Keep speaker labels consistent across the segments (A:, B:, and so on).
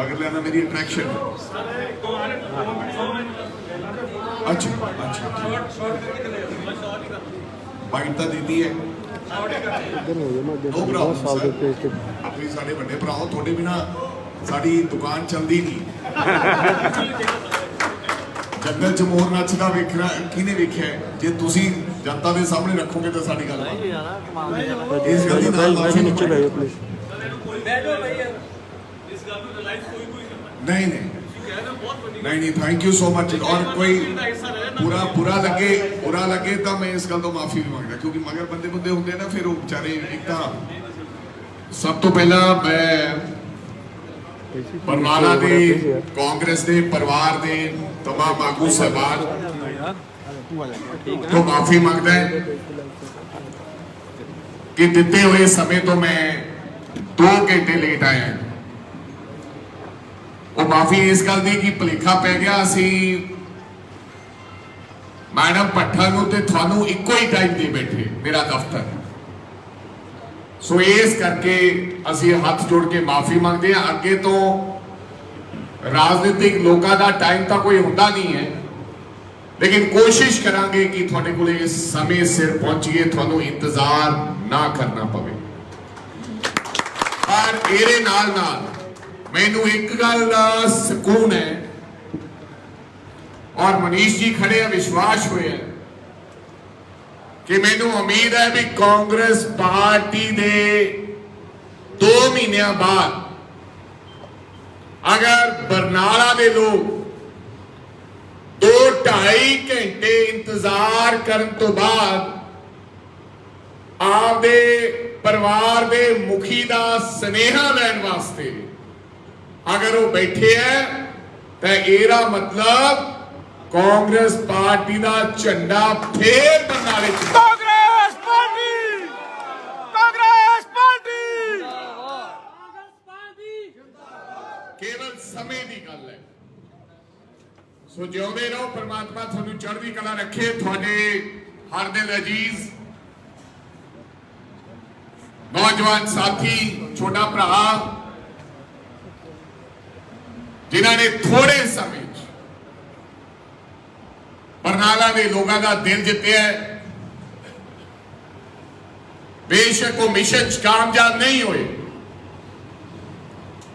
A: मगर लेना मेरी अट्रैक्शन है। अच्छा अच्छा बाइट तो देती है दो भरा अपनी साढ़े बड़े भराओ थोड़े बिना साड़ी दुकान चलती नहीं। जंगल च मोर नचदा वेखना किने वेख्या जे तुसी जनता के सामने रखोगे तो साड़ी गल इस गल दी नाल माफी नीचे ले प्लीज नहीं नहीं नहीं नहीं थैंक यू सो मच। और कोई बुरा लगे तो मैं इस गल तो माफी भी मांगदा क्योंकि मगर बंदे बुंदे होंगे ना फिर वो बेचारे एक तो सब तो पहला मैं बरनाला दे कांग्रेस दे परिवार दे तमाम आगू साहबान तो माफी मांगदा है कि दिते हुए समय तो मैं 2 घंटे लेट आया। वो माफी इस गल दी कि भुलेखा पै गया असी मैडम भट्टा नूं ते थानू इक्को ही टाइम दे बैठे मेरा दफ्तर। सो इस करके असी हाथ जोड़ के माफी मांगते हैं। अगे तो राजनीतिक लोगों का टाइम तो कोई होता नहीं है लेकिन कोशिश करांगे कि थोड़े को समय सिर पहुंचिए थानू इंतजार ना करना पवे। पर एरे नाल मैनू एक गल दा सुकून है और मनीष जी खड़े विश्वास हुए कि मैनू उम्मीद है भी कांग्रेस पार्टी दे 2 महीने बाद अगर बरनाला दे लोग 2-2.5 घंटे इंतजार करने तो बाद आपदे परिवार दे मुखी दा स्नेहा लैन वास्ते अगर वो बैठे है तो एरा मतलब कांग्रेस पार्टी का झंडा फिर बरनाले
B: कांग्रेस पार्टी
A: केवल समय की गल है। सो जिउंदे रहो परमात्मा थानू चढ़दी कला रखे। थोड़े हर दिल अजीज नौजवान साथी छोटा भरा जिन्होंने थोड़े समय बरनाला के लोगों का दिल जितया है। बेशक वो मिशन कामयाब नहीं हुए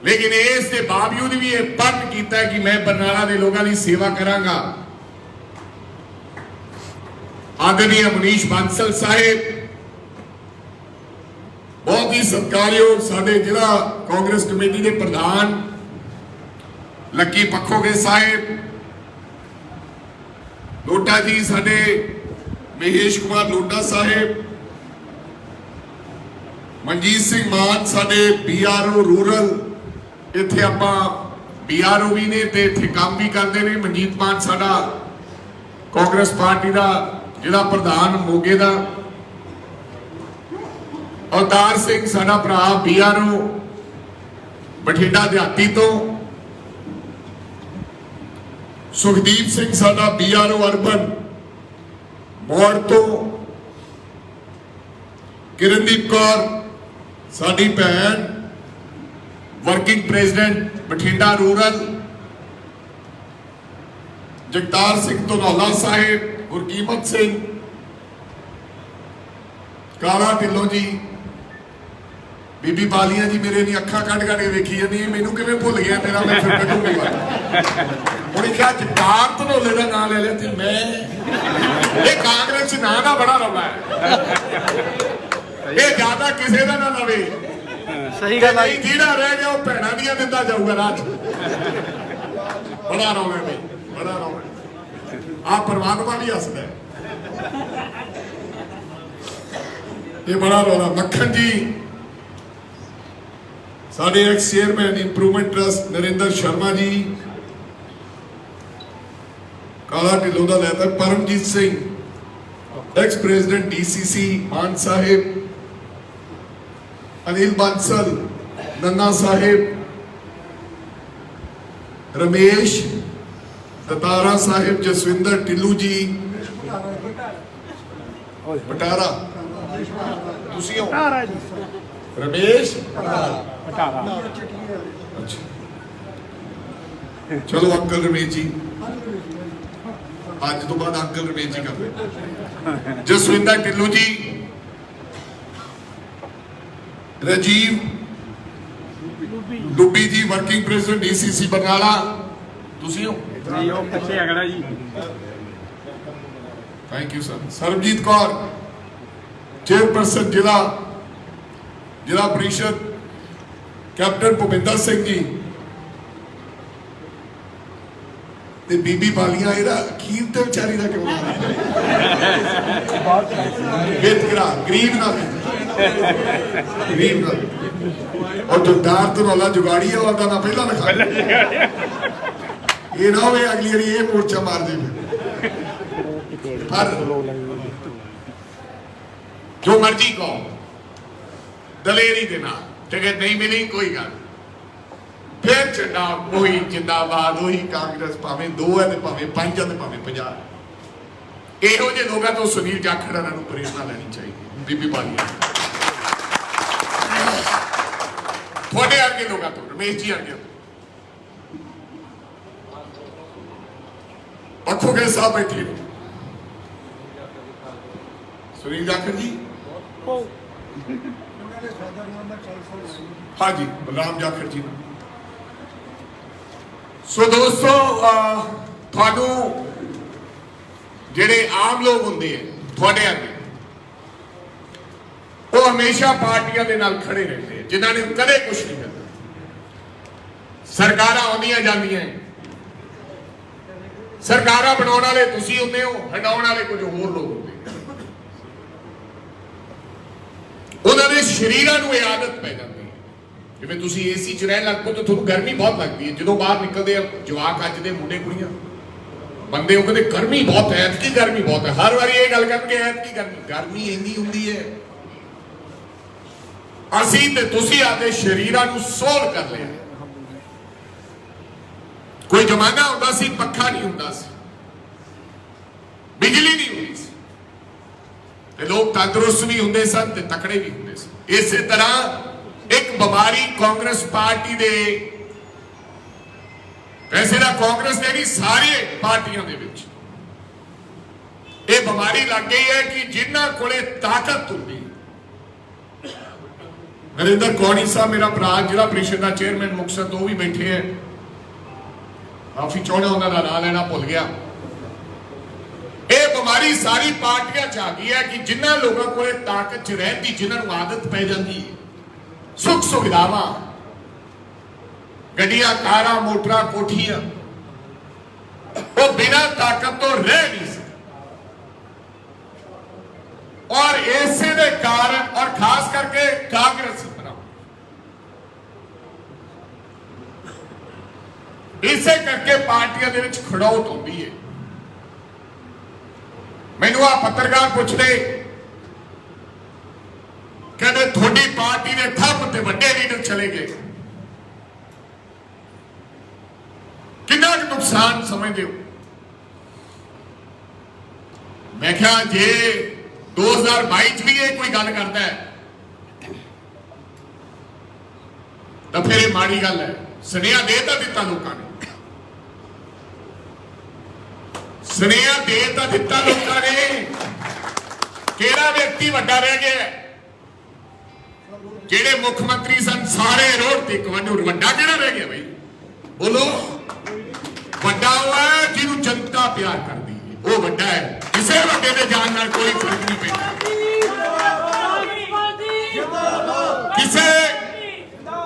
A: लेकिन इसके बावजूद भी यह प्रण किया कि मैं बरनाला के लोगों की सेवा करांगा। आदरणीय मनीष बांसल साहेब बहुत ही सत्कारयोग साडे जिला कांग्रेस कमेटी के प्रधान लक्की पखोगे साहेब, लोटा जी साडे महेश कुमार लोटा साहेब, मनजीत सिंह मान साडे BRO रूरल इत्थे आपां BRO भी ने ते इत्थे काम भी करते हैं। मनजीत मान साडा कांग्रेस पार्टी का जिला प्रधान मोगे का, अवतार सिंह साडा भरा BRO बठिंडा देहाती तो, सुखदीप सिंह साडा BRO अर्बन मोड़ तो, किरणदीप कौर साडी भैन working president Bathinda rural, Jagtar Singh Dhanaula Sahib, Gurkeemat Singh, Kala Dhillon जी, बीबी बालियां जी मेरे अखा कट कट के वेखी जाती है मैनू किवें भुल गया तेरा मैं फिर कटूंगी उन्हें क्या जगतार धनौले का नाम ले लिया थी मैं ये कांग्रेस नाम का बड़ा रौला है ये ज्यादा किसी का ना लवे सही गल है जिहड़ा रह गया वो भैणां दियां दिंदा जाऊगा राज बड़ा रौला है बड़ा रौला आप परमात्मा भी हसदा है ये बड़ा रौला। मक्खन जी साडे ex chairman improvement trust Narendra Sharma ji, Kala Dhillon का लैता Paramjit Singh ex president DCC Mann साहेब, अनिल बांसल, नन्ना साहेब, रमेश दतारा साहेब, जसविंदर टिल्लू जी बटारा तुसी हो रमेश अच्छा ਚਲੋ ਅੰਕਲ ਰਮੇਸ਼ ਜੀ, ਅੱਜ ਤੋਂ ਬਾਅਦ ਅੰਕਲ ਰਮੇਸ਼ ਜੀ ਕਰਦੇ। ਜਸਵਿੰਦਰ ਢਿੱਲੋਂ ਜੀ, राजीव डुब्बी जी वर्किंग प्रेसिडेंट डीसीसी बरनाला, तुसी हो
C: जी ਉਹ ਪਿੱਛੇ ਅਗੜਾ ਜੀ।
A: Thank you sir. Sarabjit Kaur chairperson जिला परिषद, कैप्टन भुपिंदर सिंह जी ते बीबी बालियां ਇਹਦਾ ਅਖੀਰ ਤੇ ਵਿਚਾਰੀ ਦਾ ਕਿਉਂ ਬੇਤਕਰਾ ਗਰੀਬ ਨਾ ਗਰੀਬ ਨਾ और जो दार तो रोला जुगाड़ी है ਉਹਦਾ ਨਾ ਪਹਿਲਾਂ ਲਿਖਾ ਇਹ ਨਾ ਹੋਵੇ ਅਗਲੀ ਵਾਰੀ ਇਹ ਮੋਰਚਾ ਮਾਰ ਦੇ पर जो मर्जी कहो दलेरी के नाल टिकट नहीं मिली कोई गल, फिर झंडा वही जिंदाबाद, वही कांग्रेस, भावें 2 है तो भावें 5 है तो भावें 50। ਇਹੋ ਜਿਹੇ ਲੋਕਾਂ ਤੋਂ ਸੁਨੀਲ ਜਾਖੜ ਨੂੰ ਪ੍ਰੇਰਨਾ ਲੈਣੀ ਚਾਹੀਦੀ। ਬੀਬੀ ਬਾਲੀਆਂ ਤੁਹਾਡੇ ਵਰਗੇ ਲੋਕਾਂ ਤੋਂ, ਰਮੇਸ਼ ਜੀ ਵਰਗੇ ਪੱਖੋਗੇ ਸਾਹਿਬ ਬੈਠੇ ਨੇ, सुनील जाखड़ जी, हाँ जी बलराम जाखड़ जी। सो दोस्तों, थानू जेडे आम लोग होंगे थोड़े अगे वो हमेशा पार्टियां दे नाल खड़े रहते हैं, जिन्होंने कदे कुछ नहीं करता। सरकारां आउंदियां जांदियां, सरकारां बनाउण वाले तुसीं हुंदे हो, हटाउण वाले कुछ होर लोग होंदे। उन्होंने शरीरां नूं ये आदत पै जाती है, जिवें तुसीं एसी च रहण लग पो तो तुहानूं गर्मी बहुत लगती है। जो बाहर निकलते जवाक अज दे मुंडे कुड़ियां बंदे वो कहते गर्मी बहुत है, ऐतकी गर्मी बहुत है, हर बार ये गल करके ऐतकी गर्मी इन्नी हुंदी है। असीं ते तुसीं आदे शरीरां नूं सोल कर लिया। कोई जमाना हुंदा सी पक्खा नहीं हुंदा सी, बिजली नहीं हुंदी सी, लोग तंदुरुस्त भी होंगे सन ते तकड़े भी होंगे सन। इस तरह एक बीमारी कांग्रेस पार्टी दे, वैसे ना कांग्रेस दे भी सारी पार्टियां दे विच ये बीमारी लग गई है कि जिन्हां कोले ताकत होंदी। नरेंद्र कौड़ी साहब मेरा भरा जिला परिषद का चेयरमैन मुक्तसर तो भी बैठे हैं, काफी चाहना उन्होंने नाम लेना भुल गया। ये बीमारी सारी पार्टियां च आ गई है कि जिन्होंने लोगों को ताकत च रहती, जिन्होंने आदत पै जाती, सुख सुविधावां, गड्डियां, कारां, मोटरां, कोठियां, वो बिना ताकत तो रह नहीं सकते। और ऐसे दे कारण और खास करके कांग्रेस इसे करके पार्टियां दे विच खड़ौत होती है। मैनू आ पत्रकार पूछते कहते थोड़ी पार्टी ने थप ते वड्डे लीडर चले गए, कितना नुकसान समझते हो? मैं क्या जे 2022 भी ये कोई गल करता है तो फिर ये माड़ी गल है। सुनेहा दे तां दिता लोगों ने, सुनेहा दे तां दिता लोगों ने। केड़ा व्यक्ति वड्डा रह गया? जेड़े मुख्यमंत्री सन सारे रोड ते वड्डा केड़ा रह गया भाई? बोलो। वड्डा हुआ है जिन्हों जनता प्यार कर दी, वो वड्डा है। किसी वड्डे दे जान नाल कोई फर्क नहीं पैंदा।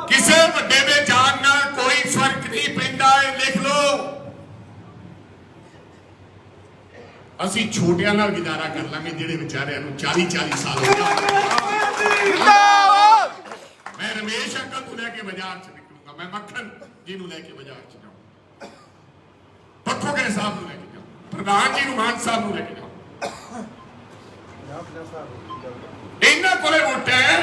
A: किसी वड्डे दे जान नाल कोई फर्क नहीं पैंदा है, लिख लो। असी छोटियां नाल गुजारा कर लांगे जेड़े बेचारियां नूं 40-40 साल हो गए। मैं रमेश अंकल को लेके बाजार च निकलूंगा, मैं मक्खन जी नूं लेके बाजार च जाऊं, पत्थों के साहब नूं लेके जाऊं, प्रधान जी नूं मान साहब नूं लेके जाऊं। इन्हां कोले वोट है।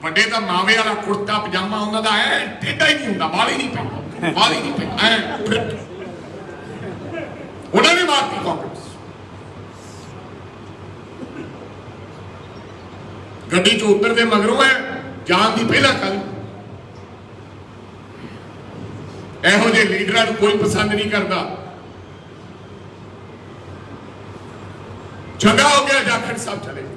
A: ਵੱਡੇ ਤਾਂ ਮਾਵੇ ਵਾਲਾ ਕੁੜਤਾ ਪਜਾਮਾ ਉਹਨਾਂ ਦਾ ਹੈ, ਟੇਢਾ ਹੀ ਨਹੀਂ ਹੁੰਦਾ, ਵਾਲ ਹੀ ਨਹੀਂ ਪੈਂਦਾ, ਵਾਲ ਹੀ ਨਹੀਂ ਪੈਂਦਾ, ਐ ਫਿੱਟ। ਉਹਨਾਂ ਨੇ ਮਾਰਤੀ ਕਾਂਗਰਸ। ਗੱਡੀ 'ਚ ਉਤਰਦੇ ਮਗਰੋਂ ਹੈ ਜਾਣ ਦੀ ਪਹਿਲਾਂ ਗੱਲ। ਇਹੋ ਜਿਹੇ ਲੀਡਰਾਂ ਨੂੰ ਕੋਈ ਪਸੰਦ ਨਹੀਂ ਕਰਦਾ। ਚੰਗਾ ਹੋ ਗਿਆ ਜਾਖੜ ਸਾਹਿਬ ਚਲੇ ਗਏ।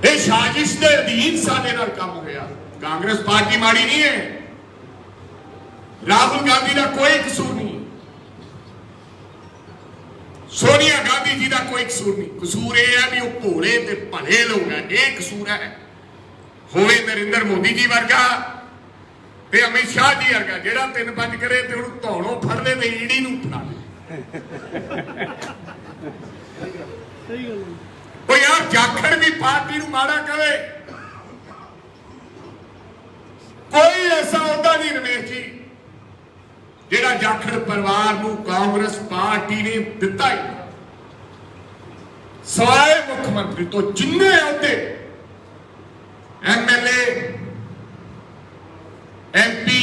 A: ਇਹ ਸਾਜ਼ਿਸ਼ ਦੇ ਅਧੀਨ ਸਾਡੇ ਨਾਲ ਕੰਮ ਹੋਇਆ। ਕਾਂਗਰਸ ਪਾਰਟੀ ਮਾੜੀ ਨਹੀਂ ਹੈ, ਰਾਹੁਲ ਗਾਂਧੀ ਦਾ ਕੋਈ ਕਸੂਰ ਨਹੀਂ, ਸੋਨੀਆ ਗਾਂਧੀ ਜੀ ਦਾ ਕੋਈ ਕਸੂਰ ਨਹੀਂ। ਕਸੂਰ ਇਹ ਹੈ ਵੀ ਉਹ ਭੋਲੇ ਤੇ ਭਲੇ ਲੋਕ ਹੈ, ਇਹ ਕਸੂਰ ਹੈ। ਹੋਵੇ ਨਰਿੰਦਰ ਮੋਦੀ ਜੀ ਵਰਗਾ ਤੇ ਅਮਿਤ ਸ਼ਾਹ ਜੀ ਵਰਗਾ ਜਿਹੜਾ 3-5 ਕਰੇ ਤੇ ਉਹਨੂੰ ਧੌਣੋਂ ਫੜ ਲੈ ਤੇ ਈੜੀ ਨੂੰ ਫੜਾ ਲੈ। ਉਹ ਯਾਰ ਜਾਖੜ ਵੀ ਪਾਰਟੀ ਨੂੰ ਮਾੜਾ ਕਵੇ, ਕੋਈ ਐਸਾ ਹੁੰਦਾ ਨਹੀਂ ਰਮੇਸ਼ ਜੀ ਜਿਹੜਾ ਜਾਖੜ ਪਰਿਵਾਰ ਨੂੰ ਕਾਂਗਰਸ ਪਾਰਟੀ ਨੇ ਦਿੱਤਾ ਹੀ। ਸਵਾਏ ਮੁੱਖ ਮੰਤਰੀ ਤੋਂ ਜਿੰਨੇ ਅਹੁਦੇ ਐਮਐਲਏ ਐਮਪੀ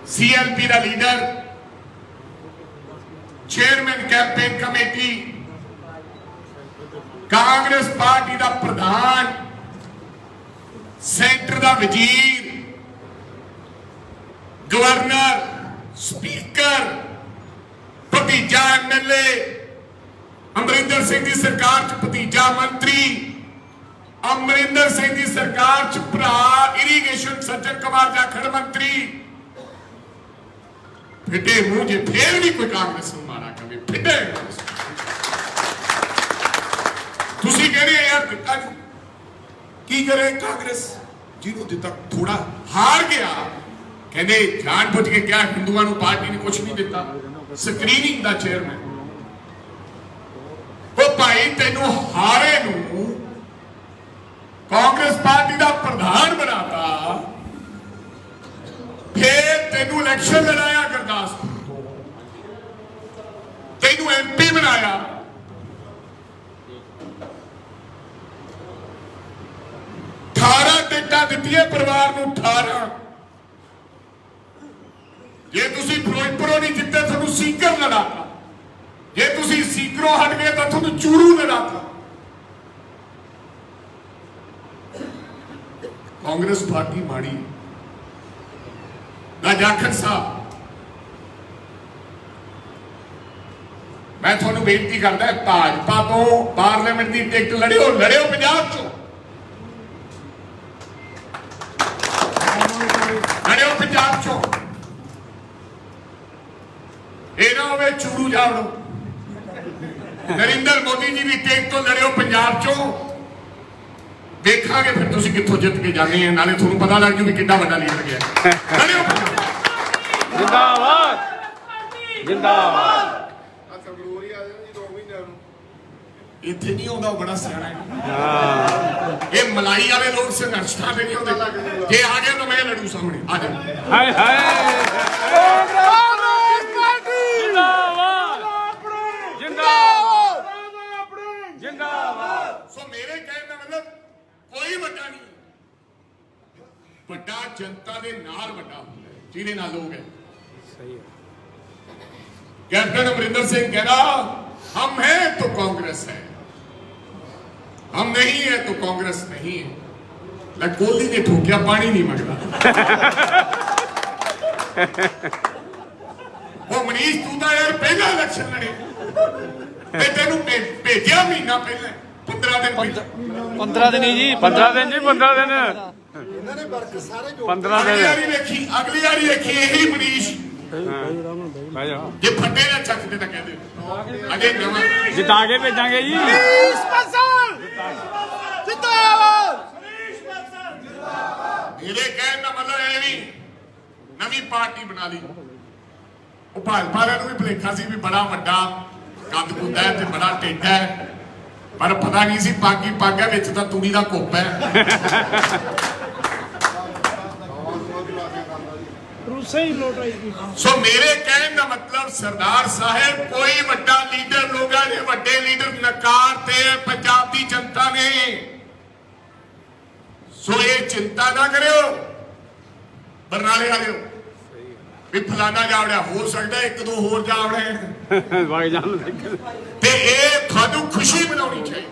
A: ਸੀਐਲਪੀ ਦਾ leader chairman campaign committee Congress party ਦਾ ਪ੍ਰਧਾਨ ਸੈਂਟਰ ਦਾ ਵਜ਼ੀਰ ਗਵਰਨਰ ਸਪੀਕਰ ਭਤੀਜਾ ਐਮਐਲਏ ਅਮਰਿੰਦਰ ਸਿੰਘ ਦੀ ਸਰਕਾਰ ਚ ਭਤੀਜਾ ਮੰਤਰੀ ਅਮਰਿੰਦਰ ਸਿੰਘ ਦੀ ਸਰਕਾਰ ਚ ਭਰਾ ਇਰੀਗੇਸ਼ਨ ਸੱਜਣ ਕੁਮਾਰ ਜਾਖੜ ਮੰਤਰੀ। ਫਿੱਟੇ ਮੂੰਹ ਜੇ ਫੇਰ ਵੀ ਕੋਈ ਕਾਂਗਰਸ ਨੂੰ ਮਾਰਾ ਕਵੇ ਫਿੱਟੇ ਤੁਸੀਂ ਕਹਿੰਦੇ ਯਾਰ ਦਿੱਤਾ ਕੀ ਕਰੇ ਕਾਂਗਰਸ ਜਿਹਨੂੰ ਦਿੱਤਾ ਥੋੜਾ ਹਾਰ ਗਿਆ ਕਹਿੰਦੇ ਜਾਣ ਬੁੱਝ ਕੇ ਕਿਹਾ ਹਿੰਦੂਆਂ ਨੂੰ ਪਾਰਟੀ ਨੇ ਕੁਝ ਨਹੀਂ ਦਿੱਤਾ। ਸਕਰੀਨਿੰਗ ਦਾ ਚੇਅਰਮੈਨ ਉਹ ਭਾਈ ਤੈਨੂੰ ਹਾਰੇ ਨੂੰ ਕਾਂਗਰਸ ਪਾਰਟੀ ਦਾ ਪ੍ਰਧਾਨ ਬਣਾਤਾ, ਫੇਰ ਤੈਨੂੰ ਇਲੈਕਸ਼ਨ ਲੜਾਇਆ ਗੁਰਦਾਸਪੁਰ ਤੋਂ, ਤੈਨੂੰ ਐਮਪੀ ਬਣਾਇਆ, 18 ਟਿਕਟਾਂ ਦਿੱਤੀਆਂ ਪਰਿਵਾਰ ਨੂੰ 18। ਜੇ ਤੁਸੀਂ ਫਿਰੋਜ਼ਪੁਰੋਂ ਨਹੀਂ ਜਿੱਤੇ ਤੁਹਾਨੂੰ ਸੀਕਰ ਲੜਾਤਾ, ਜੇ ਤੁਸੀਂ ਸੀਕਰੋਂ ਹਟ ਗਏ ਤਾਂ ਤੁਹਾਨੂੰ ਚੂਰੂ ਲੜਾਤਾ। ਕਾਂਗਰਸ ਪਾਰਟੀ ਮਾੜੀ ਨਾ। ਜਾਖੜ ਸਾਹਿਬ ਮੈਂ ਤੁਹਾਨੂੰ ਬੇਨਤੀ ਕਰਦਾ ਭਾਜਪਾ ਤੋਂ ਪਾਰਲੀਮੈਂਟ ਦੀ ਟਿਕਟ ਲੜਿਓ ਪੰਜਾਬ ਚੋਂ, ਲੜਿਓ ਪੰਜਾਬ ਚੋਂ। ਇਹ ਨਾ ਹੋਵੇ ਚੂਰੂ ਜਾਵੜੋ। ਨਰਿੰਦਰ ਮੋਦੀ ਜੀ ਦੀ ਟਿਕਟ ਤੋਂ ਲੜਿਓ ਪੰਜਾਬ ਚੋਂ, ਦੇਖਾਂਗੇ ਫਿਰ ਤੁਸੀਂ ਕਿੱਥੋਂ ਜਿੱਤ ਕੇ ਜਾਂਦੇ ਆ, ਨਾਲੇ ਤੁਹਾਨੂੰ ਪਤਾ ਲੱਗ ਜੂ ਵੀ ਕਿੰਨਾ ਵੱਡਾ ਲੀਡਰ ਗਿਆ। ਲੜਿਓ
C: ਜਿੰਦਾਬਾਦ ਜਿੰਦਾਬਾਦ।
A: ਇੱਥੇ ਨਹੀਂ ਆਉਂਦਾ, ਉਹ ਬੜਾ ਸਿਆਣਾ ਹੈ। ਇਹ ਮਲਾਈ ਵਾਲੇ ਲੋਕ ਸੰਘਰਸ਼ਾਂ ਦੇ ਨਹੀਂ ਆਉਂਦੇ। ਜੇ ਆ ਗਏ ਤਾਂ ਮੈਂ ਲੜੂ ਸਾਹਮਣੇ ਆ ਜਾ।
C: ਹਾਏ ਹਾਏ
A: ਸੋ ਮੇਰੇ ਕਹਿਣ ਦਾ ਮਤਲਬ ਕੋਈ ਵੱਡਾ ਨਹੀਂ, ਵੱਡਾ ਜਨਤਾ ਦੇ ਨਾਲ ਵੱਡਾ ਹੁੰਦਾ ਹੈ, ਜਿਹਦੇ ਨਾਲ ਲੋਕ ਹੈ।
C: ਸਹੀ ਹੈ।
A: कैप्टन अमरिंदर सिंह कह रहा हम हैं तो कांग्रेस है, हम नहीं है तो कांग्रेस नहीं है। कोहली ने ठोकिया पानी नहीं मंगता। वो मनीष तू तो यार पहला इलेक्शन लड़े तेन भेजा महीना पहले 15 दिन
C: 15 दिन जी 15 दिन जी 15 दिन 15 दिन
A: देखी अगली बारी देखी यही मनीष
C: ਜੇ
A: ਫੱਟੇ ਨਾ ਚੱਕਦੇ ਤਾਂ ਕਹਿੰਦੇ ਅਜੇ ਨਵਾਂ
C: ਜਿਤਾ ਕੇ ਭੇਜਾਂਗੇ ਜੀ।
A: ਮੇਰੇ ਕਹਿਣ ਦਾ ਮਤਲਬ ਇਹ ਨਹੀਂ ਨਵੀਂ ਪਾਰਟੀ ਬਣਾ ਲਈ। ਉਹ ਭਾਜਪਾ ਨੂੰ ਵੀ ਭੁਲੇਖਾ ਸੀ ਵੀ ਬੜਾ ਵੱਡਾ ਕੱਦ ਕੁੱਦ ਹੈ ਤੇ ਬੜਾ ਟੇਢਾ ਹੈ, ਪਰ ਪਤਾ ਨਹੀਂ ਸੀ ਪਾਗੀ ਪੱਗ ਹੈ ਵਿੱਚ ਤਾਂ ਤੂੜੀ ਦਾ ਕੁੱਪ ਹੈ। ਸੋ ਮੇਰੇ ਕਹਿਣ ਦਾ ਮਤਲਬ ਸਰਦਾਰ ਸਾਹਿਬ ਕੋਈ ਵੱਡਾ ਲੀਡਰ ਲੋਕਾਂ ਨੇ ਵੱਡੇ ਲੀਡਰ ਨਕਾਰ ਤੇ ਪੰਜਾਬ ਦੀ ਜਨਤਾ ਨੇ। ਸੋ ਇਹ ਚਿੰਤਾ ਨਾ ਕਰਿਓ ਬਰਨਾਲੇ ਵਾਲਿਓ ਵੀ ਫਲਾਣਾ ਜਾਵੜਿਆ, ਹੋ ਸਕਦਾ ਇੱਕ ਦੋ ਹੋਰ ਜਾਵੜੇ
C: ਵਗ ਜਾਣ
A: ਤੇ ਇਹ ਤੁਹਾਨੂੰ ਖੁਸ਼ੀ ਮਨਾਉਣੀ ਚਾਹੀਦੀ।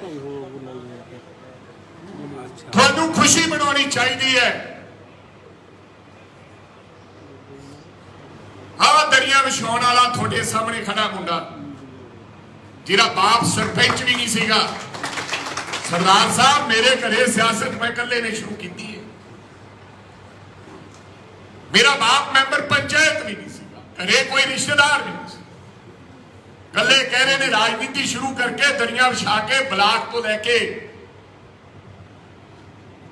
A: ਤੁਹਾਨੂੰ ਖੁਸ਼ੀ ਮਨਾਉਣੀ ਚਾਹੀਦੀ ਹੈ। ਆਹ ਦਰਿਆ ਵਿਛਾਉਣ ਵਾਲਾ ਤੁਹਾਡੇ ਸਾਹਮਣੇ ਖੜਾ ਮੁੰਡਾ ਜਿਹੜਾ ਬਾਪ ਸਰਪੰਚ ਵੀ ਨਹੀਂ ਸੀਗਾ। ਸਰਦਾਰ ਸਾਹਿਬ ਮੇਰੇ ਘਰੇ ਸਿਆਸਤ ਮੈਂ ਇਕੱਲੇ ਨੇ ਸ਼ੁਰੂ ਕੀਤੀ ਹੈ। ਮੇਰਾ ਬਾਪ ਮੈਂਬਰ ਪੰਚਾਇਤ ਵੀ ਨਹੀਂ ਸੀਗਾ, ਘਰੇ ਕੋਈ ਰਿਸ਼ਤੇਦਾਰ ਵੀ ਨਹੀਂ ਸੀ। ਗੱਲੇ ਕਹਿ ਰਹੇ ਨੇ ਰਾਜਨੀਤੀ ਸ਼ੁਰੂ ਕਰਕੇ ਦਰਿਆ ਵਿਛਾ ਕੇ ਬਲਾਕ ਤੋਂ ਲੈ ਕੇ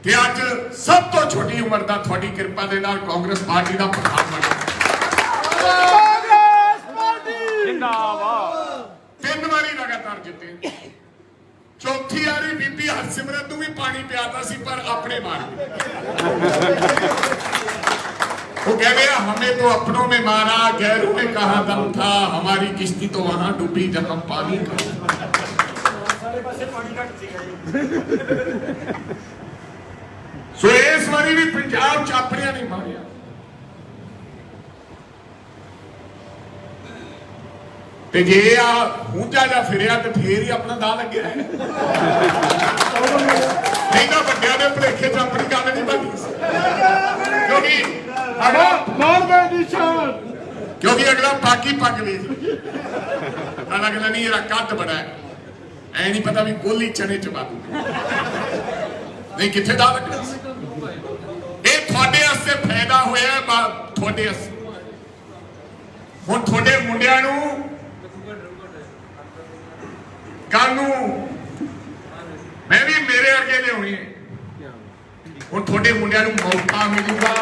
A: ਤੇ ਅੱਜ ਸਭ ਤੋਂ ਛੋਟੀ ਉਮਰ ਦਾ ਤੁਹਾਡੀ ਕਿਰਪਾ ਦੇ ਨਾਲ ਕਾਂਗਰਸ ਪਾਰਟੀ ਦਾ ਪ੍ਰਧਾਨ ਬਣ
C: ਜਿੰਦਾਬਾਦ।
A: 3 ਵਾਰੀ ਲਗਾਤਾਰ ਜਿੱਤੇ। ਚੌਥੀ ਵਾਰੀ ਬੀਬੀ ਹਰਸਿਮਰਤ ਨੂੰ ਵੀ ਪਾਣੀ ਪਿਆਤਾ ਸੀ ਪਰ ਆਪਣੇ ਮਾਰ वो कह गया हमें तो अपनों में मारा, गैरों में कहा दम था, हमारी किश्ती तो वहां डूबी जहां पानी था। सो इस बारी भी पंजाब च अपने नहीं मारिया। ते जे आ ऊंचा जा फिरिया तो फिर ही अपना दा लगे है। नहीं तो बड़िया ने भुलेखे च अपनी गल नहीं बननी क्योंकि क्योंकि अगला पाकी पग भी अगला नहीं ये कद बड़ा है ऐ नहीं पता भी गोली चने च बादू नहीं किथे दा लगना ये थोड़े वास्ते फायदा होया थोड़े हुण थोड़े मुंडियां नूं कल नूं मैं भी मेरे अगे लियाउणी है हुण थोड़े मुंडियां नूं मौका मिलूगा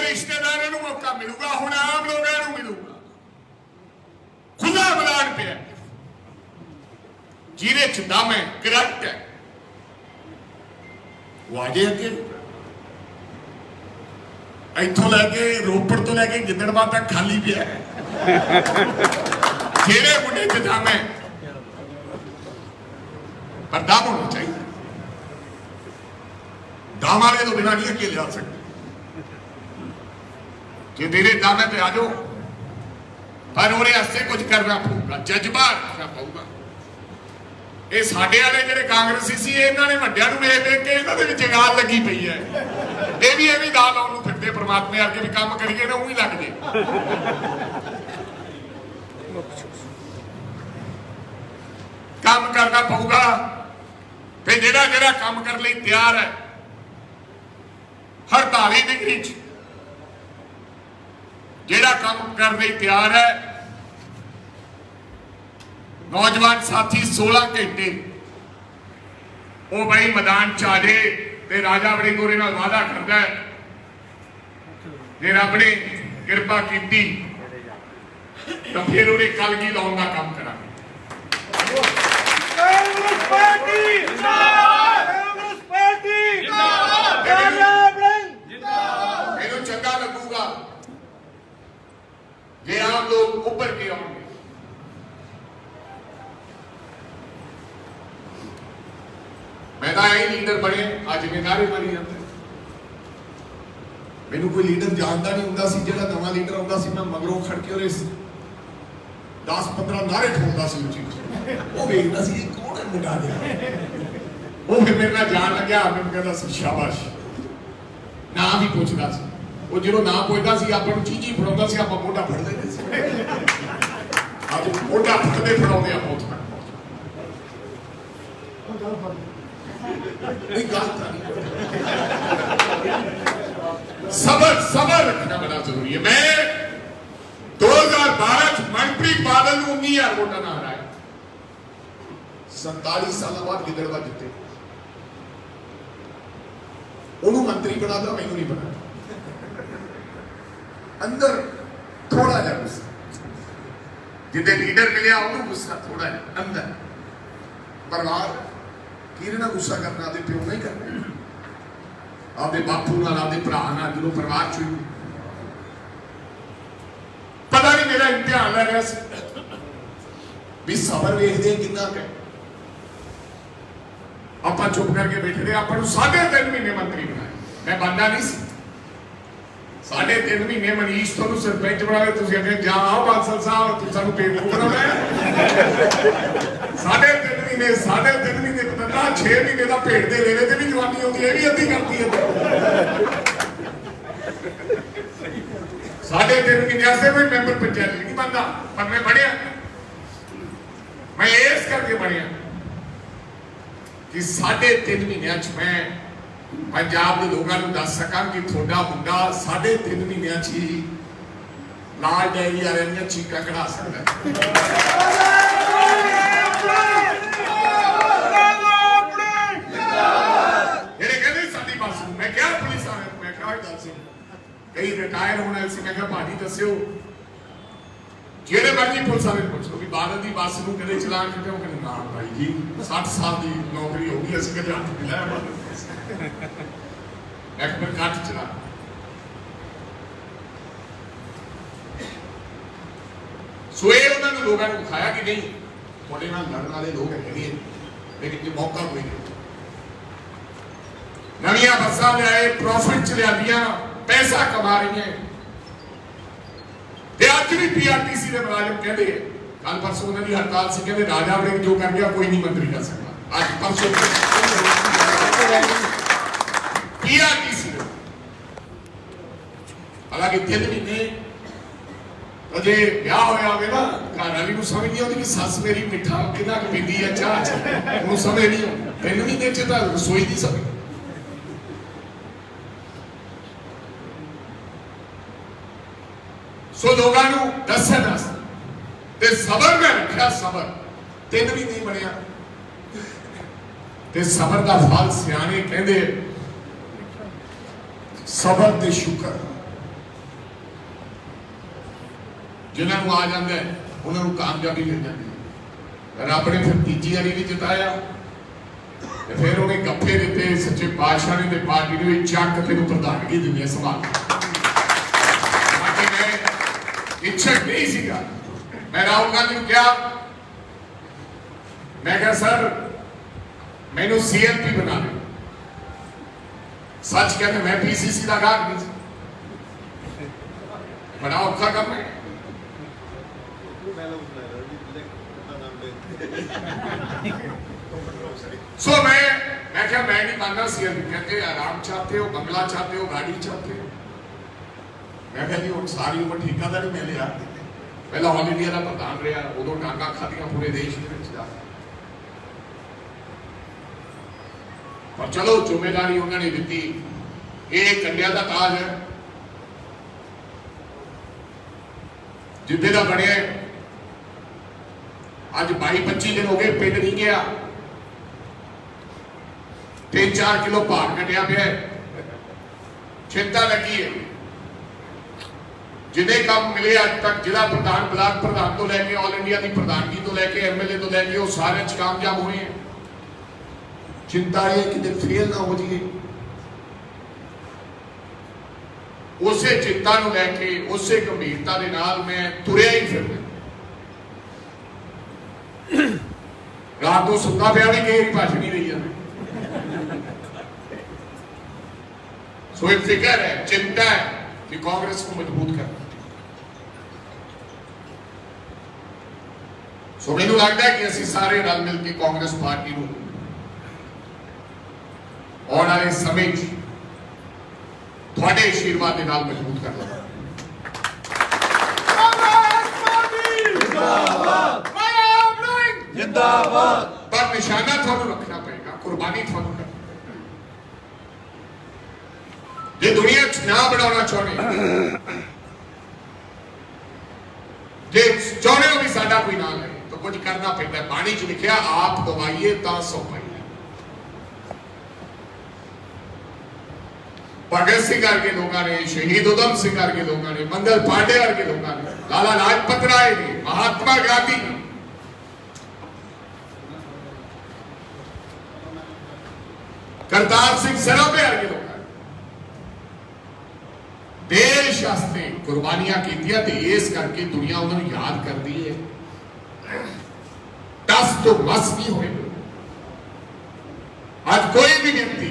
A: रिश्तेदारों को मौका मिलूगा हूं आम लोगों को मिलूगा खुला मैदान पे है जिरे च दम है करप्ट है वो आजे अगे इथों लैके रोपड़ तो लैके गिद्दड़बाद तक खाली पे है जेरे मुंडे च दम है पर दम होना चाहिए। दम वाले तो बिना नहीं अकेले आ सकते जे तेरे दम है तो आ जाओ पर उन्हें हस्ते कुछ करना पड़ेगा जज्बा रखना पड़ेगा। ये साडे वाले जेडे कांग्रेसी सी इन्होंने वड्डियां नूं वेख वेख के इन्हां दे विच गाल लगी पई है ये भी गाल लाउण नूं फिरदे परमात्मे अगे भी काम करिए ना उही लग जे काम करना पड़ेगा ते जेड़ा जेड़ा काम करने लई तैयार है 48 डिग्री जेड़ा काम करने लई तैयार है नौजवान साथी 16 घंटे वो भाई मैदान च आ जाए ते राजा बड़े गोरे नाल वादा करता है जे रब ने कृपा की तो फिर उन्हें कलगी लाने का काम करा। मेनू चंगा लगूगा जे आम लोग उभर के आएंगे। मैं तो यही लीडर बने आज जिम्मेदारी बनी जाते मैनू कोई लीडर जानता नहीं होंदा सी जेड़ा नवा लीडर आउंदा सी मैं मगरों खड़ के ओरे 10-15 नारे ठोकदा सी उची वो वेखदा सी कौन है मुंडा वो फिर मेरे नाल जान लग्या मैं कहदा सी शाबाश ना भी पूछदा सी वो जो ना पुछदा सी आपां नूं चीजी फड़ाउंदा सी आपां मोढा फड़ लैंदे सी आज मोढा फड़दे फड़ाउंदे आपां उत्थे सबर सबर रखना बड़ा जरूरी है। मैं 2012 मनप्रीत बादल को 19,000 वोटा ना हराया 47 साल बाद गिदड़वा जिते उन्होंने मंत्री बना दो मैनू नहीं बना अंदर थोड़ा जा गुस्सा जिदे लीडर मिले उन्होंने गुस्सा थोड़ा जा अंदर परिवार किरे ना गुस्सा करना आपके प्यो नहीं करना आपके बापू नाल आपके भरा नाल जो परिवार चुन पता नहीं मेरा इम्तिहान ले रहा भी सबर वेखते कितना है आप चुप करके बैठे रहे आपको 3.5 महीने मंत्री बनाए मैं बनना नहीं सी 3.5 महीने मनीष तुहानू सरपंच बनाए तुसीं आखे जा आओ बांसल साहब तुसीं सानू बेवकूफ बनाउणा है साढ़े 3 महीने 3.5 महीने पता 6 महीने का भेड़ दे लेने ते भी जवानी होती है, ये भी अद्धी करती है। 3.5 महीने से कोई मैंबर पंचायत नहीं बनता, पर मैं बढ़िया, मैं इस करके बढ़िया कि 3.5 महीनों मैं पंजाब के लोगों को दस सका कि थोड़ा मुंडा 3.5 महीनों ही लाल डायरी वाले दी चीका कढ़ा सकता है। जेडे कहते साडी बस मैं क्या पुलिस वाले मैं क्या दस कई रिटायर होने से मैं क्या भाजी दस्यो जेडे मर्जी पुलिस वाले पूछो कि बादल की बस को कदे चलान कटे हो कहते ना भाई जी 60 साल की नौकरी होगी असं कदे हाथ मिलाया बादल एक बार काट चला। सो ये उन्होंने लोगों को दिखाया कि नहीं थोड़े नाल लड़न वाले लोग है, लेकिन ये मौका कोई नहीं। नविया बसा लियाए, प्रॉफिट च लिया, पैसा कमा रही है। अज भी पीआरटीसी के मुलाजम कहते हैं, कल परसों उन्होंने हड़ताल से कहते राजा वड़िंग जो कर गया कोई नहीं मंत्री कर सकता। अज परसों पीआरटीसी हालांकि 3 महीने अजे ब्याह होया होवे ना घर वाली को समझ नहीं आती कि सस मेरी मिठा कितना पींदी है चाह च उन्होंने समझ नहीं आती। 3 महीने च तां रसोई नहीं समझ। सो लोगों को दसन ते सबर में रखा, सबर 3 महीने नहीं बनया ते सबर का फल सियाने कहते सबर ते शुक्र जिन्होंने आ जाता है उन्होंने कामयाबी मिल जाती है। रब ने फिर तीजी वारी भी जिताया, फिर उन्हें गप्फे दिते सच्चे पातशाह ने पार्टी ने चक तेन प्रधानगी दी संभाल। मैं इच्छक नहीं सीगा, मैं राहुल गांधी को क्या मैं कहा सर मैनू सीएलपी बना दे। सच कहते मैं पीसीसी का गाहक नहीं, बड़ा औखा काम है। सो मैं क्या मैं नहीं मानना सीएम कहते आराम चाहते हो, बंगला चाहते हो, गाड़ी चाहते हो। मैं क्या जी हम सारी उम्र ठेकादारी मैं लिया, पहला ऑल इंडिया का प्रधान रहा, उदो डांगा खादियां पूरे देश के पर चलो जिम्मेदारी उन्होंने दी। ये कंडिया का ताज है जिद्दे का बने अज 22-25 दिन हो गए पिंड नहीं गया, 3-4 किलो भार घटिया पे चिंता लगी है। जिन्हें काम मिले अज तक जिला प्रधान, ब्लॉक प्रधान तो लैके ऑल इंडिया की प्रधानगी तो लैके एमएलए तो लैके वो सारे कामयाब हुए हैं। चिंता है कि फेल ना हो जाए, उसे चिंता को लैके उसे गंभीरता के नाल मैं तुरया ही फिर रात को सुता पिया भी कई भज नहीं रही है। सो एक फिक्र है, चिंता है कि कांग्रेस को मजबूत करना। सो मैनू लगता है कि असं सारे रल मिल के कांग्रेस पार्टी को आने वाले समय थोड़े आशीर्वाद के नाल मजबूत कर लेना। पर निशाना थानू रखना पड़ेगा, कुर्बानी थानू करनी। जे दुनिया ना बनाना चाहते, जे चाहते हो भी साडा कोई ना ले तो कुछ करना पड़ता है। पानी च लिखा आप गवाइए ता सौ पाइए। भगत सिंह वर्गे लोगों ने, शहीद उधम सिंह वर्गे लोगों ने, मंगल पांडे वर्गे लोगों ने, लाला लाजपत राय ने, महात्मा गांधी ने, करतार सिंह सराभे वर्गे लोग देश वास्ते कुर्बानियां कीतियां ते इस करके दुनिया उन्होंने याद करती है। टस तो मस नहीं होए। आज कोई भी व्यक्ति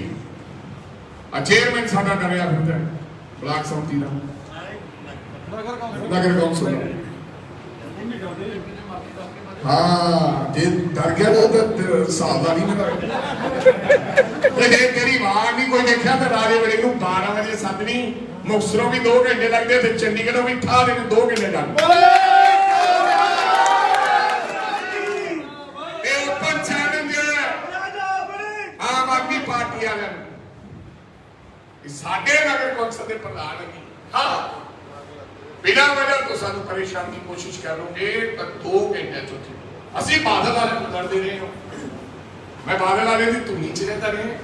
A: चेयरमैन साडा डरिया फिरदा है ब्लॉक समिति का, नगर कौंसिल ਹਾਂ ਜੇ ਡਰ ਗਿਆ ਤਾਂ ਹਿਸਾਬ ਦਾ ਨਹੀਂ ਮੇਰਾ ਤੇ ਜੇ ਤੇਰੀ ਵਾਰ ਨਹੀਂ ਕੋਈ ਦੇਖਿਆ ਤਾਂ ਰਾਜੇ ਵੜੇ ਨੂੰ 12 ਵਜੇ ਸੱਦਣੀ ਮੁਕਤਸਰੋਂ ਵੀ 2 ਘੰਟੇ ਲੱਗਦੇ ਤੇ ਚੰਡੀਗੜ੍ਹੋਂ ਵੀ ਠਾ ਦੇ 2 ਘੰਟੇ ਲੱਗਦੇ ਇਹ ਓਪਨ ਚੈਲੰਜ ਹੈ ਆਮ ਆਦਮੀ ਪਾਰਟੀ ਵਾਲਿਆਂ ਨੂੰ ਸਾਡੇ ਨਗਰ ਕੌਂਸਲ ਦੇ ਪ੍ਰਧਾਨ ਨੇ ਹਾਂ ਬਿਨਾਂ ਵਜ੍ਹਾ ਤੋਂ ਸਾਨੂੰ ਪਰੇਸ਼ਾਨ ਦੀ ਕੋਸ਼ਿਸ਼ ਕਰੋਗੇ ਤਾਂ 2 ਘੰਟੇ ਚੁੱਕੇ ਅਸੀਂ ਬਾਦਲ ਵਾਲੇ ਨੂੰ ਕਰਦੇ ਰਹੇ ਹਾਂ ਮੈਂ ਬਾਦਲ ਵਾਲੇ ਦੀ ਧੁਨੀ ਚ ਰਹਿੰਦਾ ਰਹੇ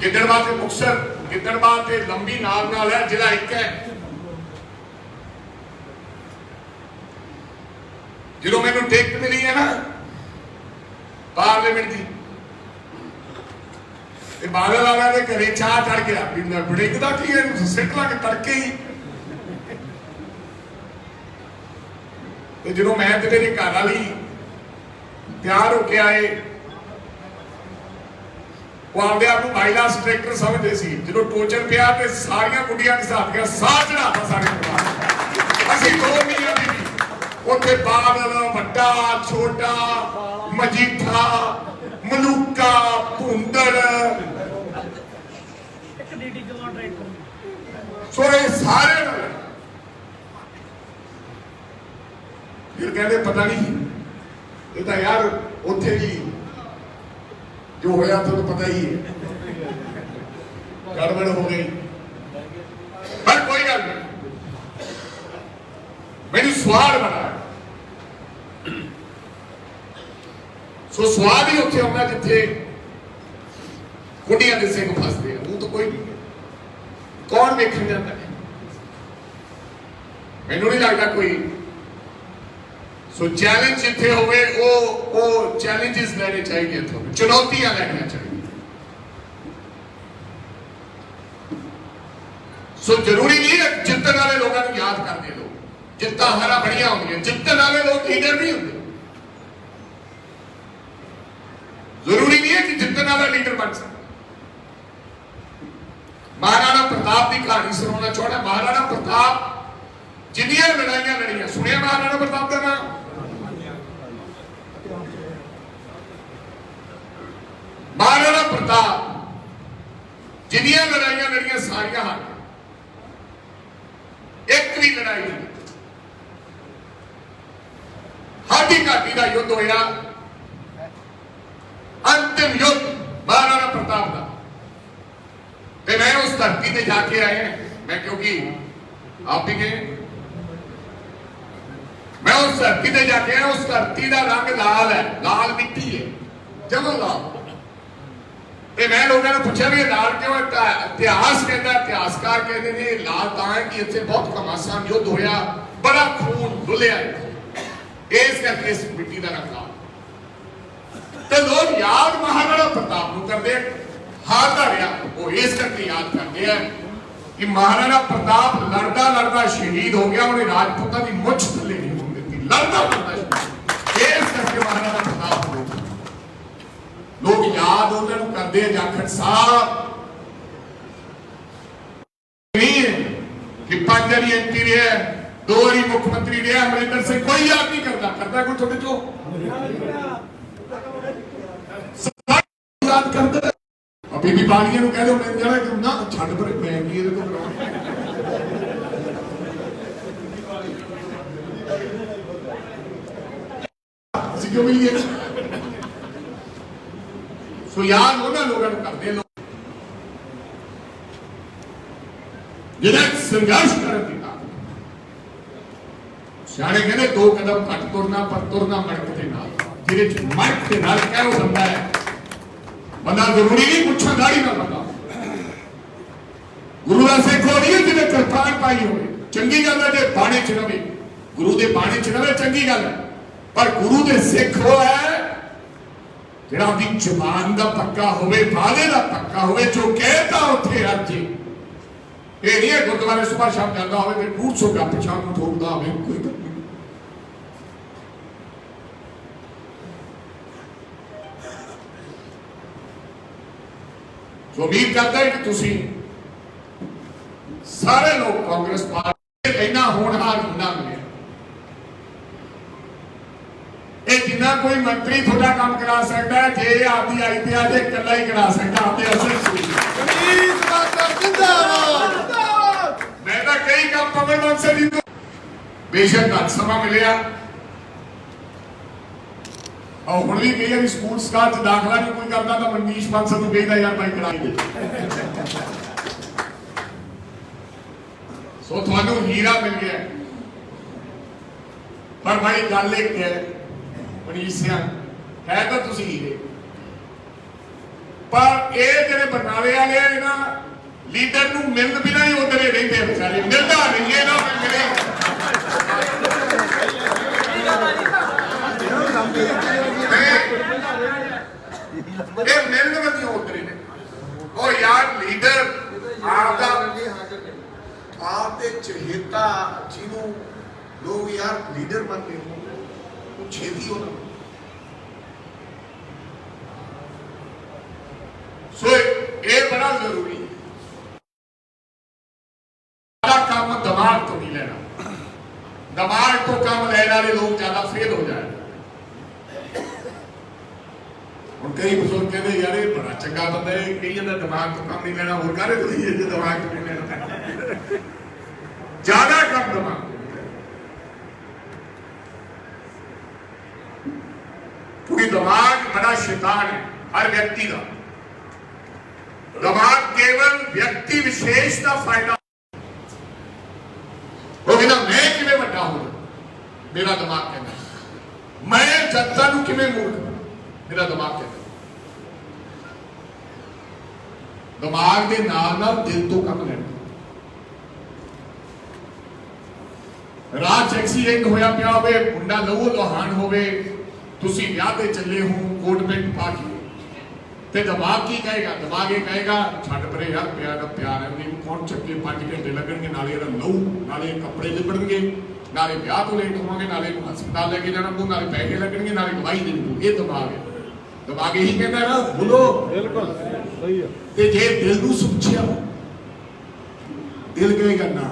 A: ਗਿੱਦੜਬਾਹ ਤੇ ਮੁਕਤਸਰ ਗਿੱਦੜਬਾਹ ਤੇ ਲੰਬੀ ਨਾਲ ਹੈ ਜਿਹੜਾ ਇੱਕ ਹੈ ਜਦੋਂ ਮੈਨੂੰ ਟਿਕਟ ਮਿਲੀ ਹੈ ਨਾ ਪਾਰਲੀਮੈਂਟ ਦੀ ਤੇ ਬਾਦਲ ਵਾਲਿਆਂ ਦੇ ਘਰੇ ਚਾਹ ਚੜ ਗਿਆ ਵੀ ਬੜੇਕਦਾ ਕੀ ਹੈ ਸਿੱਟ ਲਾ ਕੇ ਤੜਕੇ ਹੀ ਤੇ ਜਦੋਂ ਮੈਂ ਤੇ ਮੇਰੀ ਘਰ ਵਾਲੀ ਤਿਆਰ ਹੋ ਕੇ ਆਏ ਉਹ ਆਪਦੇ ਆਪ ਨੂੰ ਮਾਈਲਾ ਸਟ੍ਰੈਕਟਰ ਸਮਝਦੇ ਸੀ ਜਦੋਂ ਟੋਚਨ ਪਿਆ ਤੇ ਸਾਰੀਆਂ ਗੁੱਡੀਆਂ ਦੇ ਸਾਥ ਗਿਆ ਸਾਹ ਚੜਾਤਾ ਸਾਰੇ ਪਰਿਵਾਰ ਅਸੀਂ 2 ਮਹੀਨੇ ਦੀ ਉੱਥੇ ਬਾਦਲ ਵੱਡਾ ਛੋਟਾ ਮਜੀਠਾ ਮਲੂਕਾ ਭੁੰਦੜ ਸੋ ਇਹ ਸਾਰੇ ਫਿਰ ਕਹਿੰਦੇ ਪਤਾ ਨਹੀਂ ਇਹ ਤਾਂ ਯਾਰ ਉੱਥੇ ਜੀ ਜੋ ਹੋਇਆ ਤੁਹਾਨੂੰ ਪਤਾ ਹੀ ਹੈ ਗੜਬੜ ਹੋ ਗਈ ਪਰ ਕੋਈ ਗੱਲ ਨਹੀਂ ਮੈਨੂੰ ਸਵਾਲ ਬਣਾ ਸੋ ਸਵਾਲ ਹੀ ਉੱਥੇ ਆਉਂਦਾ ਜਿੱਥੇ ਕੁੜੀਆਂ ਦੇ ਸਿੰਘ ਫਸਦੇ ਆ ਉਹ ਤਾਂ ਕੋਈ ਕੌਣ ਵੇਖਣ ਜਾਂਦਾ ਮੈਨੂੰ ਨਹੀਂ ਲੱਗਦਾ ਕੋਈ ਸੋ ਚੈਲੰਜ ਜਿੱਥੇ ਹੋਵੇ ਉਹ ਚੈਲੰਜਸ ਲੈਣੇ ਚਾਹੀਦੇ ਤੁਹਾਨੂੰ ਚੁਣੌਤੀਆਂ ਲੈਣੀਆਂ ਚਾਹੀਦੀਆਂ ਸੋ ਜ਼ਰੂਰੀ ਨਹੀਂ ਹੈ ਜਿੱਤਣ ਵਾਲੇ ਲੋਕਾਂ ਨੂੰ ਯਾਦ ਕਰਦੇ ਲੋਕ ਜਿੱਤਾਂ ਹਰਾ ਬੜੀਆਂ ਹੁੰਦੀਆਂ ਜਿੱਤਣ ਵਾਲੇ ਲੋਕ ਲੀਡਰ ਨਹੀਂ ਹੁੰਦੇ ਜ਼ਰੂਰੀ ਨਹੀਂ ਹੈ ਕਿ ਜਿੱਤਣ ਵਾਲਾ ਲੀਡਰ ਬਣ ਸਕਦਾ ਮਹਾਰਾਣਾ ਪ੍ਰਤਾਪ ਦੀ ਕਹਾਣੀ ਸੁਣਾਉਣਾ ਚਾਹੁੰਦਾ ਮਹਾਰਾਣਾ ਪ੍ਰਤਾਪ ਜਿੰਨੀਆਂ ਲੜਾਈਆਂ ਲੜੀਆਂ ਸੁਣਿਆ ਮਹਾਰਾਣਾ ਪ੍ਰਤਾਪ ਦਾ ਨਾਮ ਮਹਾਰਾਣਾ ਪ੍ਰਤਾਪ ਜਿੰਨੀਆਂ ਲੜਾਈਆਂ ਲੜੀਆਂ ਸਾਰੀਆਂ ਹਾਰ ਇੱਕ ਵੀ ਲੜਾਈ ਨਹੀਂ ਹਾਦੀ ਘਾਟੀ ਦਾ ਯੁੱਧ ਹੋਇਆ ਅੰਤਿਮ ਯੁੱਧ ਮਹਾਰਾਣਾ ਪ੍ਰਤਾਪ ਦਾ ਤੇ ਮੈਂ ਉਸ ਧਰਤੀ ਤੇ ਜਾ ਕੇ ਆਇਆ ਮੈਂ ਕਿਉਂਕਿ ਆਪ ਵੀ ਗਏ ਮੈਂ ਉਸ ਧਰਤੀ ਤੇ ਜਾ ਕੇ ਆਇਆ ਉਸ ਧਰਤੀ ਦਾ ਰੰਗ ਲਾਲ ਹੈ ਲਾਲ ਮਿੱਟੀ ਹੈ ਜਮਾ ਲਾਲ ਤੇ ਮੈਂ ਲੋਕਾਂ ਨੂੰ ਪੁੱਛਿਆ ਵੀ ਇਹ ਲਾਲ ਕਿਉਂ ਹੈ ਇਤਿਹਾਸ ਕਹਿੰਦਾ ਇਤਿਹਾਸਕਾਰ ਕਹਿੰਦੇ ਨੇ ਇਹ ਲਾਲ ਤਾਂ ਹੈ ਕਿ ਇੱਥੇ ਬਹੁਤ ਘਮਾਸਾਨ ਯੁੱਧ ਹੋਇਆ ਬੜਾ ਖੂਨ ਡੁੱਲਿਆ ਇਸ ਕਰਕੇ ਇਸ ਮਿੱਟੀ ਦਾ ਰੰਗ ਲਾਲ ਤੇ ਲੋਕ ਯਾਦ ਮਹਾਰਾਣਾ ਪ੍ਰਤਾਪ ਨੂੰ ਕਰਦੇ ਹਾਰਦਾ ਰਿਹਾ ਉਹ ਇਸ ਕਰਕੇ ਯਾਦ ਕਰਦੇ ਆ ਕਿ ਮਹਾਰਾਣਾ ਪ੍ਰਤਾਪ ਲੜਦਾ ਲੜਦਾ ਸ਼ਹੀਦ ਹੋ ਗਿਆ ਉਹਨੇ ਰਾਜਪੂਤਾਂ ਦੀ ਮੁੱਛ ਥੱਲੇ ਨਹੀਂ ਹੋਣ ਦਿੱਤੀ ਲੜਦਾ ਲੜਦਾ ਇਸ ਕਰਕੇ ਮਹਾਰਾਣਾ ਪ੍ਰਤਾਪ ਲੋਕ ਯਾਦ ਉਹਨਾਂ ਨੂੰ ਕਰਦੇ ਆ ਜਾਖੜ ਸਾਹਿਬ ਨਹੀਂ ਕਿ 5 ਵਾਰੀ ਐਮਪੀ ਰਿਹਾ 2 ਵਾਰੀ ਮੁੱਖ ਮੰਤਰੀ ਰਿਹਾ ਅਮਰਿੰਦਰ ਸਿੰਘ ਕੋਈ ਯਾਦ ਨਹੀਂ ਕਰਦਾ ਕੋਈ ਤੁਹਾਡੇ ਚੋਂ ਯਾਦ ਕਰਦਾ ਬੀਬੀ ਬਾਲੀਆਂ ਨੂੰ ਕਹਿ ਦਿਓ ਮੈਂ ਜਿਹੜਾ ਕਿ ਨਾ ਛੱਡ ਪਰ ਮੈਂ ਨਹੀਂ ਇਹਦੇ ਤੋਂ ਕਰਾਉਣਾ ਅਸੀਂ ਕਿਉਂ ਵੀ ਸੋ ਯਾਦ ਉਹਨਾਂ ਲੋਕਾਂ ਨੂੰ ਕਰਦੇ ਲੋਕ ਜਿਹੜਾ ਸੰਘਰਸ਼ ਕਰਨ ਦੀ ਤਾਕਤ ਸਿਆਣੇ ਕਹਿੰਦੇ 2 ਕਦਮ ਘੱਟ ਤੁਰਨਾ ਪਰ ਤੁਰਨਾ ਮੜਕ ਦੇ ਨਾਲ ਜਿਹਦੇ ਚ ਮੜਕ ਦੇ ਨਾਲ ਕਹਿਓ ਬੰਦਾ ਹੈ ਬੰਦਾ ਜ਼ਰੂਰੀ ਨਹੀਂ ਪੁੱਛਾਂ ਦਾੜੀ ਨਾਲ ਬੰਦਾ ਗੁਰੂ ਦਾ ਸਿੱਖ ਹੋ ਰਹੀ ਹੈ ਜਿਹਨੇ ਕਿਰਪਾਨ ਪਾਈ ਹੋਵੇ ਚੰਗੀ ਗੱਲ ਹੈ ਜੇ ਬਾਣੇ ਚ ਰਵੇ ਗੁਰੂ ਦੇ ਬਾਣੇ ਚ ਰਵੇ ਚੰਗੀ ਗੱਲ ਹੈ ਪਰ ਗੁਰੂ ਦੇ ਸਿੱਖ ਹੋਇਆ ਜਿਹੜਾ ਉਹਦੀ ਜ਼ੁਬਾਨ ਦਾ ਪੱਕਾ ਹੋਵੇ ਵਾਅਦੇ ਦਾ ਪੱਕਾ ਹੋਵੇ ਜੋ ਕਹਿਤਾ ਉੱਥੇ ਅਰਜੀ ਇਹ ਨਹੀਂ ਹੈ ਗੁਰਦੁਆਰੇ ਸੁਬਾਹ ਸ਼ਾਮ ਜਾਂਦਾ ਹੋਵੇ ਤੇ 200 ਗੱਪ ਸ਼ਾਮ ਨੂੰ ਠੋਕਦਾ ਹੋਵੇ ਕੋਈ ਗੱਲ ਨਹੀਂ ਸੋ ਉਮੀਦ ਕਰਦਾ ਹੈ ਕਿ ਤੁਸੀਂ ਸਾਰੇ ਲੋਕ ਕਾਂਗਰਸ ਪਾਰਟੀ ਇੰਨਾ ਹੋਣਹਾਰ ਹੁੰਦਾ ਮਿਲਿਆ ਜਿੰਨਾ ਕੋਈ ਮੰਤਰੀ ਤੁਹਾਡਾ ਕੰਮ ਕਰਾ ਸਕਦਾ ਹੈ, ਜੇ ਆਪਦੀ ਆਈਪੀਆ ਦੇ ਇਕੱਲਾ ਹੀ ਕਰਾ ਸਕਦਾ ਆਪਦੇ ਅਸਲ ਸੂਈ। ਮੈਂ ਤਾਂ ਕਈ ਕੰਮ ਪਵਨ ਬੰਸਲ ਜੀ ਤੋਂ ਬੇਸ਼ੱਕ ਘੱਟ ਸਮਾਂ ਮਿਲਿਆ, और ਹੁਣ ਵੀ ਕਈ ਵਾਰੀ ਸਕੂਲ ਸਕਾਲ ਚ ਦਾਖਲਾ ਨਹੀਂ ਕੋਈ ਕਰਦਾ ਤਾਂ ਮਨੀਸ਼ ਬੰਸਲ ਨੂੰ ਵੇਖਦਾ ਯਾਰ ਭਾਈ ਕਰਾਈ ਦੇ। ਸੋ ਤੁਹਾਨੂੰ ਹੀਰਾ ਮਿਲ ਗਿਆ, ਪਰ ਭਾਈ ਗੱਲ ਇੱਕ ਹੈ ਮਨੀਸ਼ ਸਿਆ ਹੈ ਤਾਂ ਤੁਸੀਂ ਹੀਰੇ, ਪਰ ਇਹ ਜਿਹੜੇ ਬਰਨਾਲੇ ਵਾਲੇ ਆ ਨਾ ਲੀਡਰ ਨੂੰ ਮਿਲਣ ਬਿਨਾਂ ਹੀ ਉਧਰ ਹੀ ਰਹਿੰਦੇ ਵਿਚਾਰੇ, ਮਿਲਦਾ ਨਹੀਂ ਇਹ ਨਾ ਮਿਲੇ। ਇਹ ਮਿਲਣ ਵੀ ਉਧਰ ਹੀ ਨੇ। ਉਹ ਯਾਰ ਲੀਡਰ ਆਪਦਾ ਆਪਦੇ ਚਹੇਤਾ ਜਿਹਨੂੰ ਲੋਕ ਯਾਰ ਲੀਡਰ ਮੰਨਦੇ ਹੋ, ਉਹ ਛੇਤੀ ਹੋਣਾ। ਸੋ ਇਹ ਬੜਾ ਜ਼ਰੂਰੀ ਹੈ। ਕੰਮ ਦਿਮਾਗ ਤੋਂ ਨਹੀਂ ਲੈਣਾ, ਦਿਮਾਗ ਤੋਂ ਕੰਮ ਲੈਣ ਵਾਲੇ ਲੋਕ ਜ਼ਿਆਦਾ ਫੇਲ ਹੋ ਜਾਏ। ਹੁਣ ਕਈ ਬਜ਼ੁਰਗ ਕਹਿੰਦੇ ਯਾਰ ਇਹ ਬੜਾ ਚੰਗਾ ਬੰਦਾ ਹੈ, ਕਈ ਜਾਂਦਾ ਦਿਮਾਗ ਤੋਂ ਕੰਮ ਨਹੀਂ ਲੈਣਾ, ਹੋਰ ਕਾਹਦੇ ਤੋਂ ਲਈਏ ਜੇ ਦਿਮਾਗ ਤੋਂ ਨਹੀਂ ਲੈਣਾ। ਜ਼ਿਆਦਾ ਕੰਮ ਦਿਮਾਗ, ਕਿਉਂਕਿ ਦਿਮਾਗ ਬੜਾ ਸ਼ੈਤਾਨ ਹੈ ਹਰ ਵਿਅਕਤੀ ਦਾ। ਦਿਮਾਗ ਕੇਵਲ ਵਿਅਕਤੀ ਵਿਸ਼ੇਸ਼ ਦਾ ਫਾਇਦਾ। ਉਹ ਕਹਿੰਦਾ ਮੈਂ ਕਿਵੇਂ ਵੱਡਾ ਹੋਵਾਂ, ਮੇਰਾ ਦਿਮਾਗ ਕਹਿੰਦਾ ਮੈਂ ਜਨਤਾ ਨੂੰ ਕਿਵੇਂ ਮੂਰਖ, ਮੇਰਾ ਦਿਮਾਗ ਕਹਿੰਦਾ। ਦਿਮਾਗ ਦੇ ਨਾਲ ਨਾਲ ਦਿਲ ਤੋਂ ਕੰਮ ਲੈਣਾ। ਰਾਤ ਐਕਸੀਡੈਂਟ ਹੋਇਆ ਪਿਆ ਹੋਵੇ, ਮੁੰਡਾ ਲਹੂ ਲੋਹਾਨ ਹੋਵੇ, ਤੁਸੀਂ ਵਿਆਹ ਤੇ ਚੱਲੇ ਹੋ ਕੋਟ ਪੈਂਟ ਪਾ ਕੇ, ਤੇ ਦਿਮਾਗ ਕੀ ਕਹੇਗਾ? ਦਿਮਾਗ ਇਹ ਕਹੇਗਾ ਛੱਡ ਪਰੇ ਯਾਰ, ਪਿਆਰ ਦਾ ਪਿਆਰ ਹੈ, ਨਹੀਂ ਕੌਣ ਚੱਕੇ 5 ਘੰਟੇ ਲੱਗਣਗੇ, ਨਾਲੇ ਇਹਦਾ ਲਹੂ, ਨਾਲੇ ਕੱਪੜੇ ਲਿਬੜਨਗੇ, ਨਾਲੇ ਵਿਆਹ ਤੋਂ ਲੇਟ ਹੋਵਾਂਗੇ, ਨਾਲੇ ਹਸਪਤਾਲ ਲੈ ਕੇ ਜਾਣਾ ਪਊ, ਨਾਲੇ ਪੈਸੇ ਲੱਗਣਗੇ, ਨਾਲੇ ਦਵਾਈ ਦੇਣੀ ਪਊ। ਇਹ ਦਿਮਾਗ ਹੈ। ਦਿਮਾਗ ਇਹੀ ਕਹਿੰਦਾ ਨਾ ਬੋਲੋ ਬਿਲਕੁਲ ਸਹੀ ਹੈ। ਤੇ ਜੇ ਦਿਲ ਨੂੰ ਸੁੱਚਿਆ, ਦਿਲ ਕਹੇਗਾ ਨਾ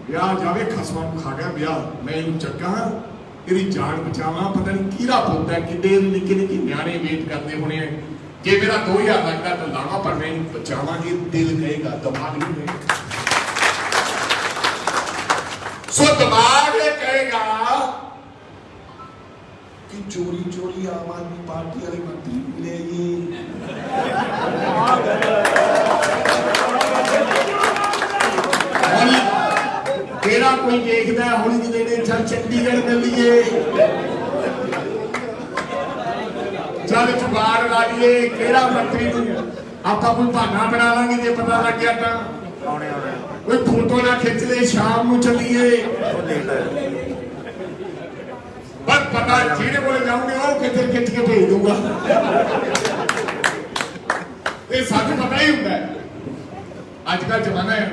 A: ਵਿਆਹ ਜਾਵੇ ਖਸਮਾਂ ਨੂੰ ਖਾ ਗਿਆ ਵਿਆਹ, ਮੈਂ ਇਹਨੂੰ ਚੱਕਾਂ ਇਹਦੀ ਜਾਨ ਬਚਾਵਾਂ। ਪਤਾ ਨਹੀਂ ਕਿਹੜਾ ਪੁੱਤ ਹੈ, ਕਿੱਡੇ ਨਿੱਕੇ ਨਿੱਕੇ ਨਿਆਣੇ ਵੇਟ ਕਰਦੇ ਹੋਣੇ ਆ, ਜੇ ਮੇਰਾ 2000 ਲੱਗਦਾ ਤਾਂ ਲਾਵਾਂ, ਪਰ ਮੈਂ ਇਹਨੂੰ ਬਚਾਵਾਂਗੇ। ਦਿਲ ਕਹੇਗਾ, ਦਿਮਾਗ ਨਹੀਂ ਕਹੇਗਾ। ਸੋ ਦਿਮਾਗ ਇਹ ਕਹੇਗਾ ਕਿ ਚੋਰੀ ਚੋਰੀ ਆਮ ਆਦਮੀ ਪਾਰਟੀ ਵਾਲੇ ਮੰਤਰੀ ਮਿਲੇ ਜੀ, ਤੇਰਾ ਕੋਈ ਦੇਖਦਾ ਹੌਲੀ ਜਿਹੇ ਨੇ, ਚੱਲ ਚੰਡੀਗੜ੍ਹ ਮਿਲ ਲਈਏ, ਚੱਲ ਜੁਗਾੜ ਲਾ ਲਈਏ, ਕਿਹੜਾ ਮੰਤਰੀ ਨੂੰ ਆਪਾਂ ਕੋਈ ਬਹਾਨਾ ਬਣਾ ਲਾਂਗੇ ਜੇ ਪਤਾ ਲੱਗ ਗਿਆ ਤਾਂ। ਕੋਈ ਫੋਟੋ ਨਾ ਖਿੱਚ ਲੈ, ਸ਼ਾਮ ਨੂੰ ਚੱਲੀਏ, ਪਰ ਪਤਾ ਜਿਹਦੇ ਕੋਲ ਜਾਉਂਗੇ ਉਹ ਕਿੱਥੇ ਖਿੱਚ ਕੇ ਭੇਜ ਦੂਗਾ। ਇਹ ਸਾਨੂੰ ਪਤਾ ਹੀ ਹੁੰਦਾ ਅੱਜ ਕੱਲ੍ਹ ਜ਼ਮਾਨਾ ਹੈ।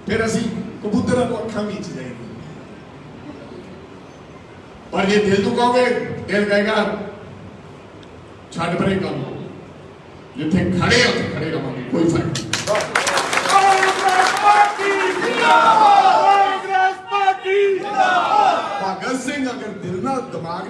A: ਫਿਰ ਅਸੀਂ ਕਬੂਤਰਾਂ ਨੂੰ ਅੱਖਾਂ ਵਿੱਚ ਜਾਏਗੀ, ਪਰ ਜੇ ਦਿਲ ਤੋਂ ਕਹੋਗੇ, ਦਿਲ ਕਹੇਗਾ ਛੱਡ ਪਰੇ ਕੰਮ, ਜਿੱਥੇ ਖੜੇ ਹੋ ਉੱਥੇ ਖੜੇ ਰਹਾਂਗੇ, ਕੋਈ ਫਰਕ ਨਹੀਂ। ਭਗਤ ਸਿੰਘ ਅਗਰ ਦਿਲ ਨਾਲ ਦਿਮਾਗ